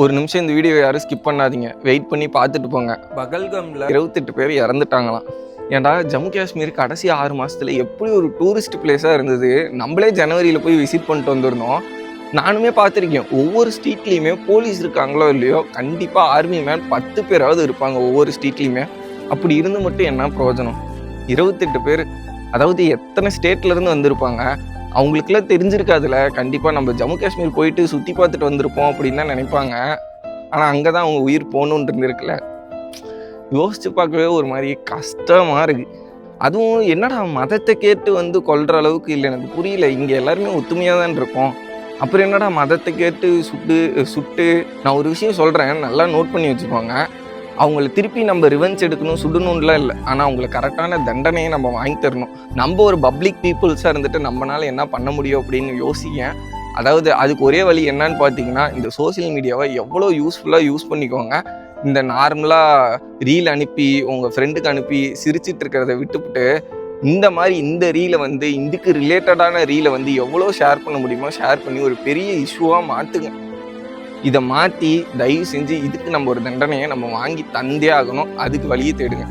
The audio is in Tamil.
ஒரு நிமிஷம் இந்த வீடியோ யாரும் ஸ்கிப் பண்ணாதீங்க, வெயிட் பண்ணி பார்த்துட்டு போங்க. பகல்கமில் 28 பேர் இறந்துட்டாங்களாம். ஏன்டா ஜம்மு காஷ்மீர் கடைசி 6 மாதத்தில் எப்படி ஒரு டூரிஸ்ட் பிளேஸாக இருந்தது. நம்மளே ஜனவரியில் போய் விசிட் பண்ணிட்டு வந்திருந்தோம். நானுமே பார்த்துருக்கேன், ஒவ்வொரு ஸ்ட்ரீட்லேயுமே போலீஸ் இருக்காங்களோ இல்லையோ கண்டிப்பாக ஆர்மி மேன் 10 பேராவது இருப்பாங்க ஒவ்வொரு ஸ்ட்ரீட்லேயுமே. அப்படி இருந்து மட்டும் என்ன பிரயோஜனம்? 28 பேர், அதாவது எத்தனை ஸ்டேட்லேருந்து வந்திருப்பாங்க. அவங்களுக்குலாம் தெரிஞ்சிருக்காதுல. கண்டிப்பாக நம்ம ஜம்மு காஷ்மீர் போயிட்டு சுற்றி பார்த்துட்டு வந்திருப்போம் அப்படின்னு தான் நினைப்பாங்க. ஆனால் அங்கே தான் அவங்க உயிர் போகணுன்னு இருந்திருக்குல்ல. யோசித்து பார்க்கவே ஒரு மாதிரி கஷ்டமாக இருக்குது. அதுவும் என்னடா மதத்தை கேட்டு வந்து கொல்ற அளவுக்கு இல்லை, எனக்கு புரியல. இங்கே எல்லாருமே ஒத்துமையாக தான் இருக்கோம். அப்புறம் என்னடா மதத்தை கேட்டு சுட்டு நான் ஒரு விஷயம் சொல்கிறேன், நல்லா நோட் பண்ணி வச்சுக்கோங்க. அவங்கள திருப்பி நம்ம ரிவெஞ்ச் எடுக்கணும், சுடணும்லாம் இல்லை. ஆனால் அவங்களுக்கு கரெக்டான தண்டனையை நம்ம வாங்கி தரணும். நம்ம ஒரு பப்ளிக் பீப்புள்ஸாக இருந்துட்டு நம்மளால என்ன பண்ண முடியும் அப்படின்னு யோசிங்க. அதாவது அதுக்கு ஒரே வழி என்னன்னு பார்த்தீங்கன்னா, இந்த சோசியல் மீடியாவை எவ்வளோ யூஸ்ஃபுல்லாக யூஸ் பண்ணிக்கோங்க. இந்த நார்மலாக ரீல் அனுப்பி உங்கள் ஃப்ரெண்டுக்கு அனுப்பி சிரிச்சிட்டு இருக்கிறத விட்டுவிட்டு, இந்த மாதிரி இந்த ரீலை வந்து இதுக்கு ரிலேட்டடான ரீலை வந்து எவ்வளோ ஷேர் பண்ண முடியுமோ ஷேர் பண்ணி ஒரு பெரிய இஷ்யூவாக மாற்றுங்க. இதை மாற்றி தயவு செஞ்சு இதுக்கு நம்ம ஒரு தண்டனையை நம்ம வாங்கி தந்தே ஆகணும். அதுக்கு வழியை தேடுங்க.